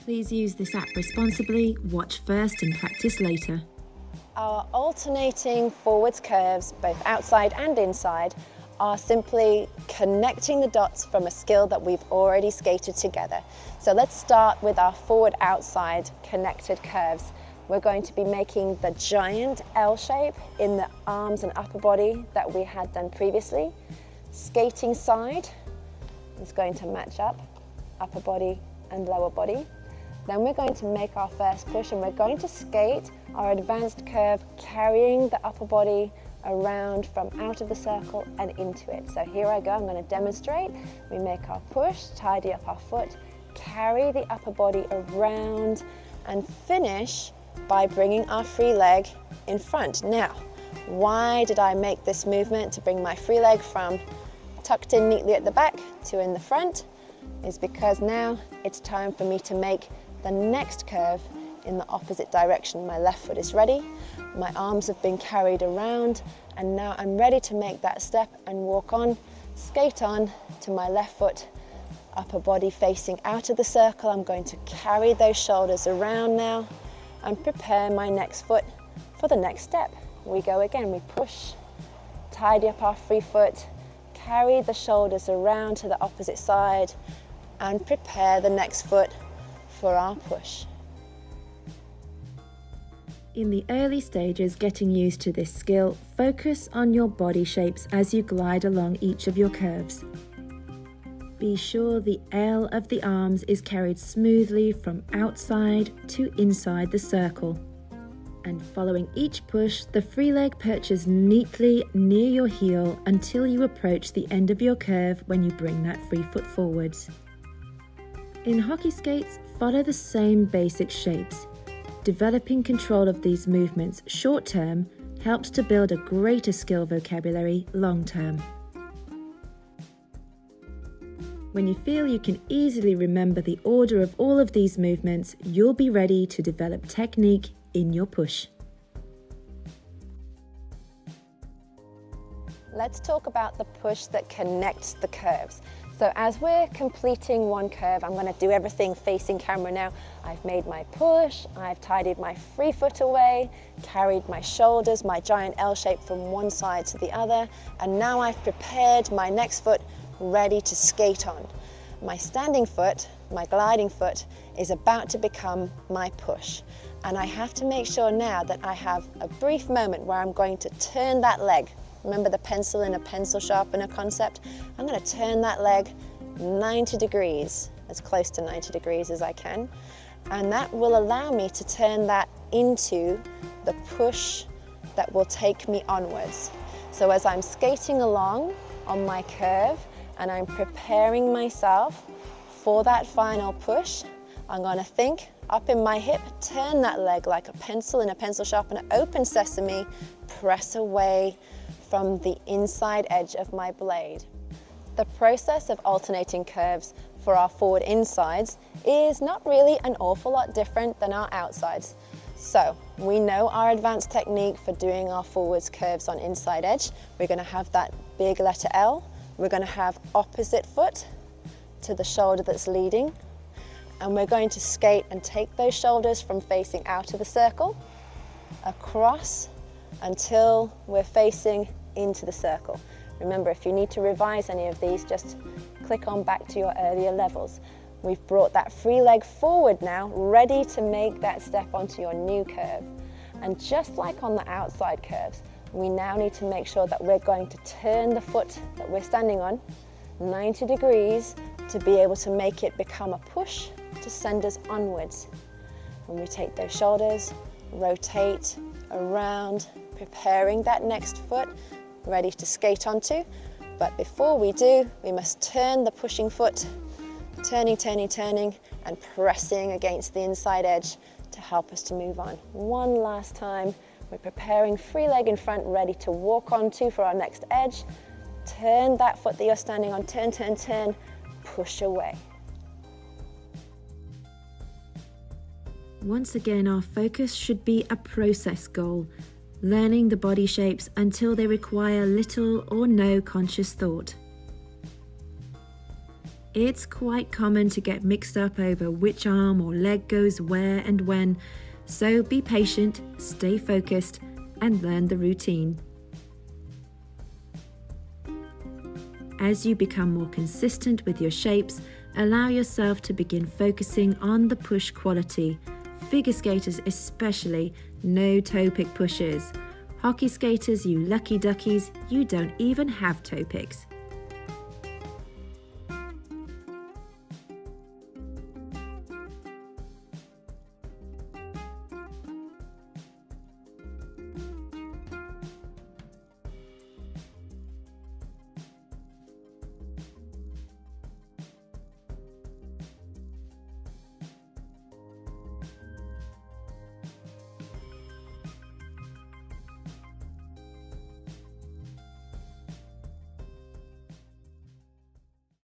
Please use this app responsibly, watch first and practice later. Our alternating forwards curves, both outside and inside, are simply connecting the dots from a skill that we've already skated together. So let's start with our forward outside connected curves. We're going to be making the giant L shape in the arms and upper body that we had done previously. Skating side is going to match up, upper body and lower body. Then we're going to make our first push and we're going to skate our advanced curve, carrying the upper body around from out of the circle and into it. So here I go, I'm going to demonstrate. We make our push, tidy up our foot, carry the upper body around and finish by bringing our free leg in front. Now, why did I make this movement to bring my free leg from tucked in neatly at the back to in the front? Is because now it's time for me to make the next curve in the opposite direction. My left foot is ready, my arms have been carried around, and now I'm ready to make that step and walk on, skate on to my left foot, upper body facing out of the circle. I'm going to carry those shoulders around now and prepare my next foot for the next step. We go again, we push, tidy up our free foot, carry the shoulders around to the opposite side and prepare the next foot for our push. In the early stages getting used to this skill, focus on your body shapes as you glide along each of your curves. Be sure the L of the arms is carried smoothly from outside to inside the circle. And following each push, the free leg perches neatly near your heel until you approach the end of your curve when you bring that free foot forwards. In hockey skates, follow the same basic shapes. Developing control of these movements short term helps to build a greater skill vocabulary long term. When you feel you can easily remember the order of all of these movements, you'll be ready to develop technique in your push. Let's talk about the push that connects the curves. So as we're completing one curve, I'm going to do everything facing camera now. I've made my push, I've tidied my free foot away, carried my shoulders, my giant L shape from one side to the other, and now I've prepared my next foot ready to skate on. My standing foot, my gliding foot, is about to become my push. And I have to make sure now that I have a brief moment where I'm going to turn that leg. Remember the pencil in a pencil sharpener concept? I'm going to turn that leg 90 degrees, as close to 90 degrees as I can. And that will allow me to turn that into the push that will take me onwards. So as I'm skating along on my curve and I'm preparing myself for that final push, I'm going to think up in my hip, turn that leg like a pencil in a pencil sharpener, open sesame, press away from the inside edge of my blade. The process of alternating curves for our forward insides is not really an awful lot different than our outsides. So we know our advanced technique for doing our forwards curves on inside edge. We're going to have that big letter L. We're going to have opposite foot to the shoulder that's leading. And we're going to skate and take those shoulders from facing out of the circle, across, until we're facing into the circle. Remember, if you need to revise any of these, just click on back to your earlier levels. We've brought that free leg forward now, ready to make that step onto your new curve. And just like on the outside curves, we now need to make sure that we're going to turn the foot that we're standing on 90 degrees to be able to make it become a push to send us onwards. When we take those shoulders, rotate around, preparing that next foot, ready to skate onto. But before we do, we must turn the pushing foot, turning, turning, turning, and pressing against the inside edge to help us to move on. One last time, we're preparing free leg in front, ready to walk onto for our next edge. Turn that foot that you're standing on, turn, turn, turn, push away. Once again, our focus should be a process goal, learning the body shapes until they require little or no conscious thought. It's quite common to get mixed up over which arm or leg goes where and when, so be patient, stay focused, and learn the routine. As you become more consistent with your shapes, allow yourself to begin focusing on the push quality. Figure skaters especially, no toe pick pushes. Hockey skaters, you lucky duckies, you don't even have toe picks.